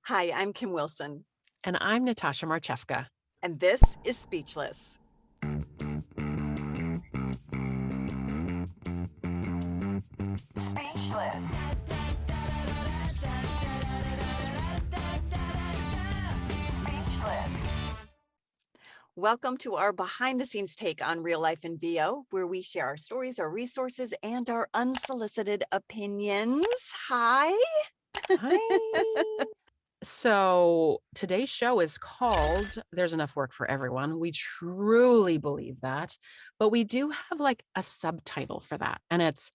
Hi, I'm Kim Wilson, And I'm Natasha Marchewka. and this is Speechless. Speechless. Speechless. Welcome to our behind the scenes take on real life in VO, where we share our stories, our resources, and our unsolicited opinions. Hi. Hi. So today's show is called There's Enough Work for Everyone. We truly believe that, but we do have like a subtitle for that. And it's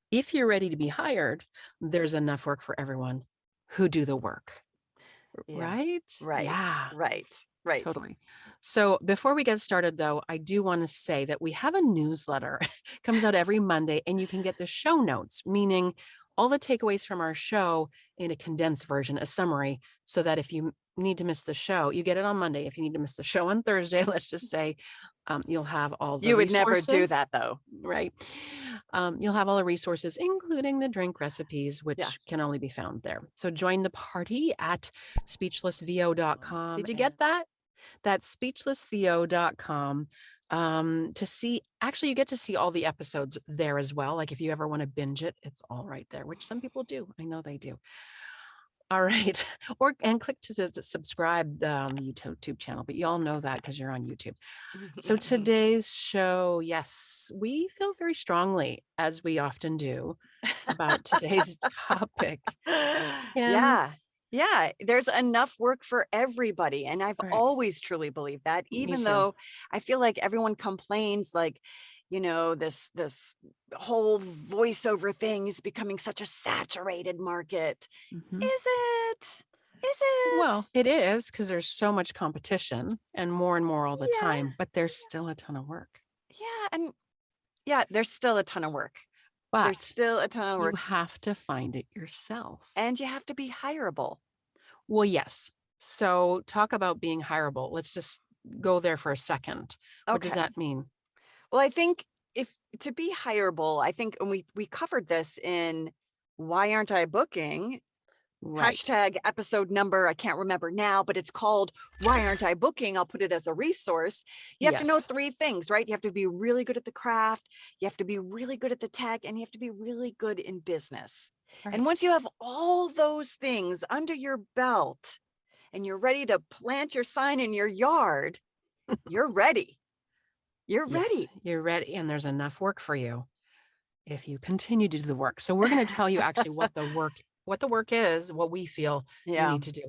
if you're ready to be hired, there's enough work for everyone who do the work. Yeah. Right? Right. Yeah. Right. Totally. So before we get started, though, I do want to say that we have a newsletter. Comes out every Monday, and you can get the show notes, meaning all the takeaways from our show in a condensed version, a summary, so that if you need to miss the show, you get it on Monday. If you need to miss the show on Thursday, let's just say, you'll have all the You would never do resources. that, though. Right. You'll have all the resources, including the drink recipes, which can only be found there. So join the party at speechlessvo.com. Did you get that? That's speechlessvo.com to see. Actually, you get to see all the episodes there as well. Like if you ever want to binge it, it's all right there, which some people do. I know they do. All right. And click to subscribe the YouTube channel, but you all know that because you're on YouTube. So today's show, yes, we feel very strongly, as we often do, about today's topic. Yeah, there's enough work for everybody. And I've Right. always truly believed that, even though I feel like everyone complains, like, this whole voiceover thing is becoming such a saturated market. Mhm. Is it? Is it? Well, it is because there's so much competition and more all the time, but there's still a ton of work. Yeah. And yeah, there's still a ton of work. There's But still a ton of you work. have to find it yourself. And you have to be hireable. Well, yes. So talk about being hireable. Let's just go there for a second. What does that mean? Well, I think if to be hireable, I think, and we covered this in Why Aren't I Booking? Right. Hashtag episode number, I can't remember now, but it's called Why Aren't I Booking? I'll put it as a resource. You have to know three things, right? You have to be really good at the craft, you have to be really good at the tech, and you have to be really good in business. Right. And once you have all those things under your belt and you're ready to plant your sign in your yard, you're ready. You're ready. You're ready. And there's enough work for you if you continue to do the work. So we're going to tell you actually what the work is, what we feel you need to do.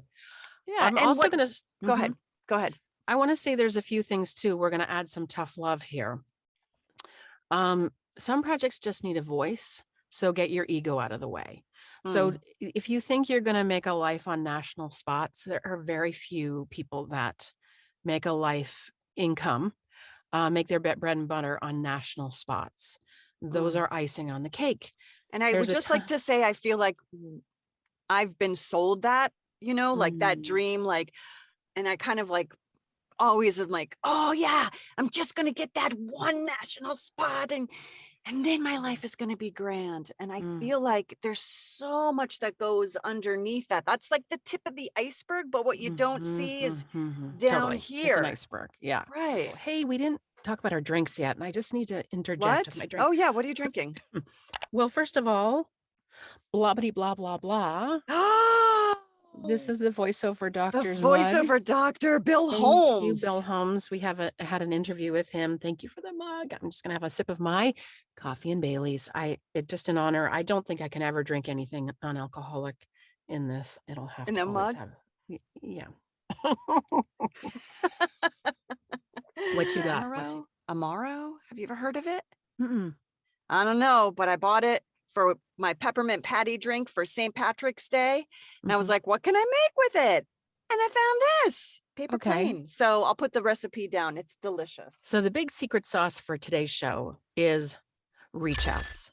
Yeah. I'm also going to go ahead. Go ahead. I want to say there's a few things too. We're going to add some tough love here. Some projects just need a voice. So get your ego out of the way. So if you think you're going to make a life on national spots, there are very few people that make a life income, make their bread and butter on national spots. Those are icing on the cake. And I would just like to say, I feel like I've been sold that, like that dream, like, and I kind of like always am like, oh yeah, I'm just going to get that one national spot and then my life is going to be grand. And I feel like there's so much that goes underneath that. That's like the tip of the iceberg, but what you don't see is down here. It's an iceberg. Yeah. Right. Hey, we didn't talk about our drinks yet, and I just need to interject with my drink. Oh yeah, what are you drinking? Well, first of all, blah blah blah blah. This is the voiceover doctor's voiceover doctor, Bill Holmes. Thank you, Bill Holmes. We had an interview with him. Thank you for the mug. I'm just gonna have a sip of my coffee and Bailey's. It just an honor. I don't think I can ever drink anything non-alcoholic in this. It'll have in to a mug. Yeah. What you got? Amaro? Have you ever heard of it? Mm-mm. I don't know, but I bought it for my peppermint patty drink for St. Patrick's Day. And I was like, what can I make with it? And I found this paper plane. So I'll put the recipe down. It's delicious. So the big secret sauce for today's show is reach outs.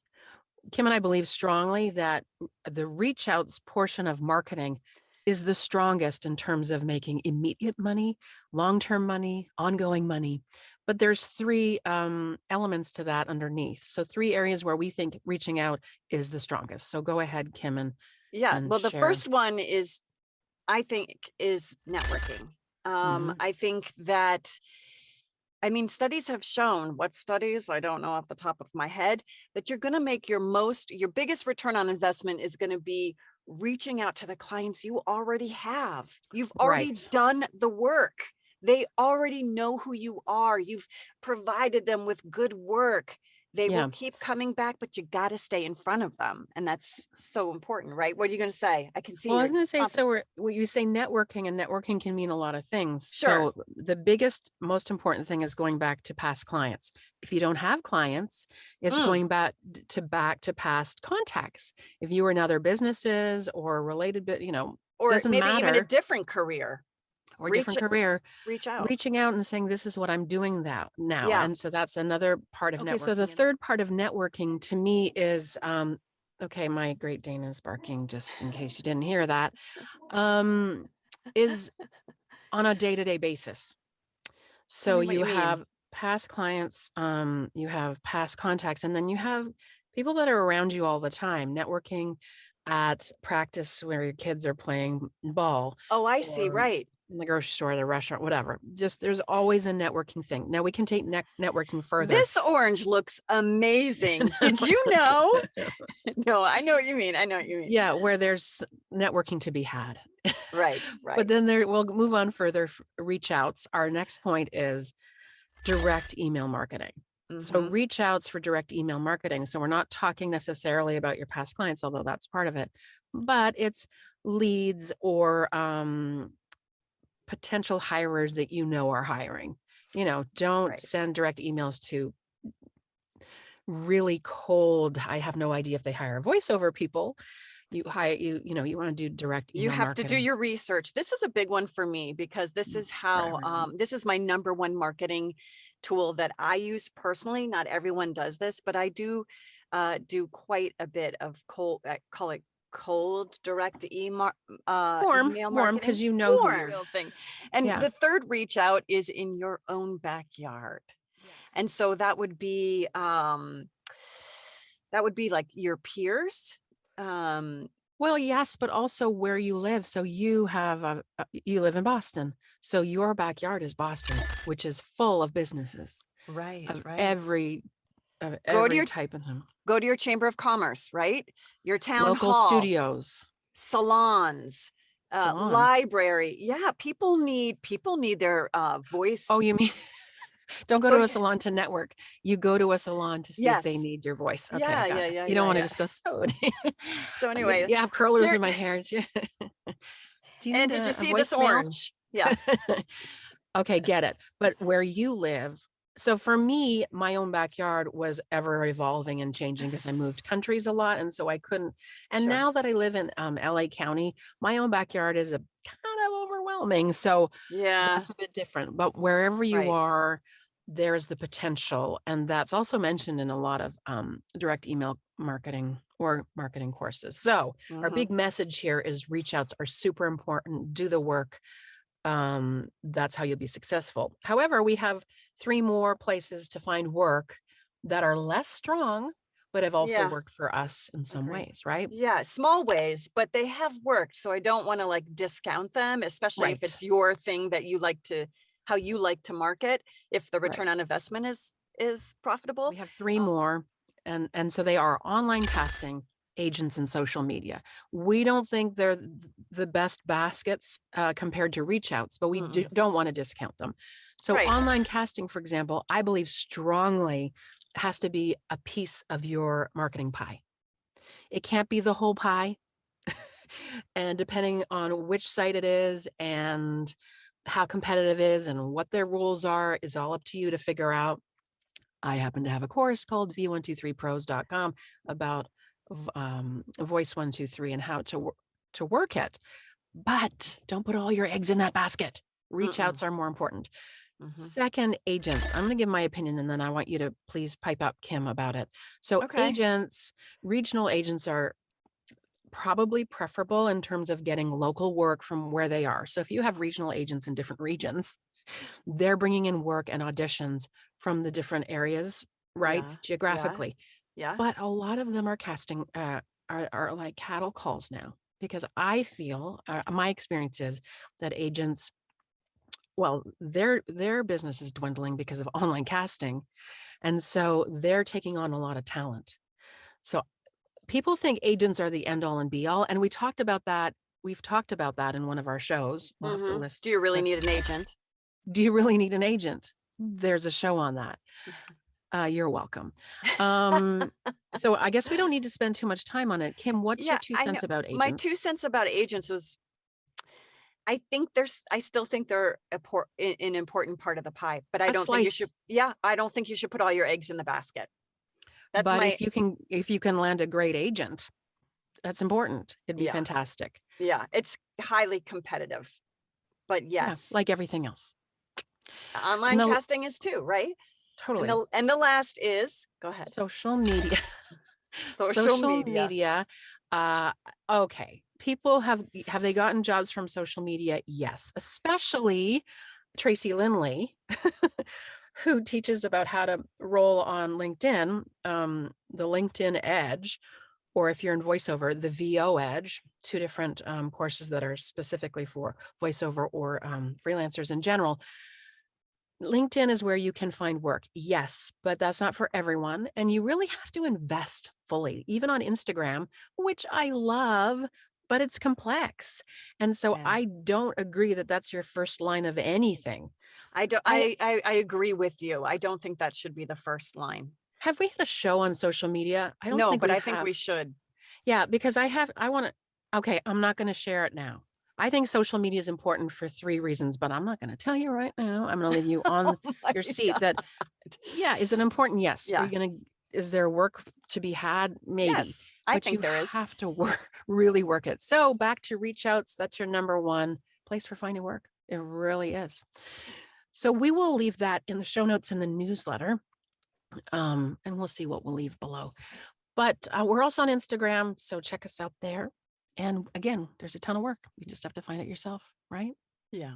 Kim and I believe strongly that the reach outs portion of marketing is the strongest in terms of making immediate money, long-term money, ongoing money. But there's three elements to that underneath. So three areas where we think reaching out is the strongest. So go ahead, Kim, and well, the first one is I think is networking. Mhm. I think that, I mean, studies have shown, what studies? I don't know off the top of my head, that you're going to make your biggest return on investment is going to be reaching out to the clients you already have. You've already Right. done the work. They already know who you are. You've provided them with good work. They will Yeah. keep coming back, but you got to stay in front of them. And that's so important, right? What are you going to say? I can see Well, I was you're going to say, confident. so when you say networking, and networking can mean a lot of things. Sure. So the biggest, most important thing is going back to past clients. If you don't have clients, it's Mm. going back to past contacts. If you were in other businesses or related, but Or doesn't maybe even a matter, different career. or Reach different career, reach out. reaching out and saying, this is what I'm doing now. Yeah. And so that's another part of Okay, networking. So the third part of networking to me is, okay, my Great Dane is barking, just in case you didn't hear that, is on a day-to-day basis. Tell So me what you you mean. have past clients, you have past contacts, and then you have people that are around you all the time, networking at practice where your kids are playing ball, Oh, I see. or Right. in the grocery store, the restaurant, whatever. Just there's always a networking thing. Now we can take networking further. This orange looks amazing. Did you know? No, I know what you mean. I know what you mean. Yeah, where there's networking to be had. Right, But right. then we'll move on further, reach outs. Our next point is direct email marketing. So Mhm. reach outs for direct email marketing. So we're not talking necessarily about your past clients, although that's part of it, but it's leads or potential hirers that are hiring. Don't Right. send direct emails to really cold, I have no idea if they hire voiceover people. You hire you want to do direct You email have to do marketing. your research. This is a big one for me because this is For how everyone. this is my number one marketing tool that I use personally. Not everyone does this, but I do quite a bit of cold, I call it cold direct email email Warm, because marketing. who you're. Real thing. And Yeah. the third reach out is in your own backyard. And so that would be like your peers. Well, yes, but also where you live. So you you live in Boston. So your backyard is Boston, which is full of businesses Right, of right. every Go to your type of them. go to your chamber of commerce, right? Your town Local hall, studios, salons, salons. library. Yeah, people need their voice. Oh, you mean don't go Go to to, a salon to network. You go to a salon to see if they yes. need your voice. Okay, I Yeah, got yeah, it. yeah, You don't yeah, want to yeah. just go, so So anyway, you have curlers here, in my hair. Do you and need did you a see this voicemail? orange? Yeah. Okay, get it. But where you live, so for me, my own backyard was ever evolving and changing because I moved countries a lot. And so I couldn't. And Sure. now that I live in LA County, my own backyard is a kind of overwhelming. So Yeah. that's a bit different. But wherever you Right. are, there's the potential. And that's also mentioned in a lot of direct email marketing or marketing courses. So our Mhm. big message here is reach outs are super important. Do the work. That's how you'll be successful. However, we have 3 more places to find work that are less strong, but have also Yeah. worked for us in some Agree. ways, right? Yeah, small ways, but they have worked. So I don't want to like discount them, especially if Right, it's your thing that how you like to market, if the right. return on investment is So profitable. we have 3 Um, more, and so they are online casting, agents, and social media. We don't think they're the best baskets compared to reach outs, but we mm-mm. don't want to discount them. So Right. online casting, for example, I believe strongly has to be a piece of your marketing pie. It can't be the whole pie. And depending on which site it is and how competitive it is and what their rules are is all up to you to figure out. I happen to have a course called v123pros.com about voice 123 and how to work it. But don't put all your eggs in that basket. Reach Mm-mm. outs are more important. Mhm. Second, agents. I'm going to give my opinion and then I want you to please pipe up Kim about it. So Okay. regional agents are probably preferable in terms of getting local work from where they are. So if you have regional agents in different regions, they're bringing in work and auditions from the different areas, right? Yeah. Yeah. Geographically. Yeah. But a lot of them are casting, are like cattle calls now. because I feel my experience is that agents, well, their business is dwindling because of online casting. And so they're taking on a lot of talent. So people think agents are the end all and be all. And we talked about that. We've talked about that in one of our shows. We'll have to list. Do you really need an agent? Do you really need an agent? There's a show on that. You're welcome. So I guess we don't need to spend too much time on it. Kim, what's your 2 cents about agents? My 2 cents about agents was, I still think they're an important part of the pie, but I don't think you should. Yeah, I don't think you should put all your eggs in the basket. That's but if you can land a great agent, that's important. It'd be fantastic. Yeah, it's highly competitive, but yes, like everything else. Online casting is too, right? Totally. And the last is, go ahead. Social media. Social media. Okay. People have they gotten jobs from social media? Yes, especially Tracy Lindley, who teaches about how to roll on LinkedIn, the LinkedIn Edge, or if you're in voiceover, the VO Edge, 2 different courses that are specifically for voiceover or freelancers in general. LinkedIn is where you can find work. Yes, but that's not for everyone. And you really have to invest fully, even on Instagram, which I love, but it's complex. And so I don't agree that that's your first line of anything. I agree with you. I don't think that should be the first line. Have we had a show on social media? I don't know, think but we I think we should. Yeah, because okay, I'm not going to share it now. I think social media is important for 3 reasons, but I'm not going to tell you right now. I'm going to leave you on your seat. That, is it important? Yes. Yeah. Is there work to be had? Maybe. Yes, I think there is. You have to really work it. So back to reach outs. That's your number 1 place for finding work. It really is. So we will leave that in the show notes in the newsletter. And we'll see what we'll leave below. But we're also on Instagram, so check us out there. And again, there's a ton of work. You just have to find it yourself, right? Yeah.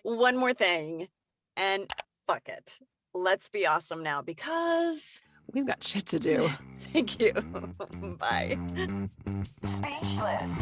One more thing, and fuck it. Let's be awesome now because we've got shit to do. Thank you. Bye. Speechless.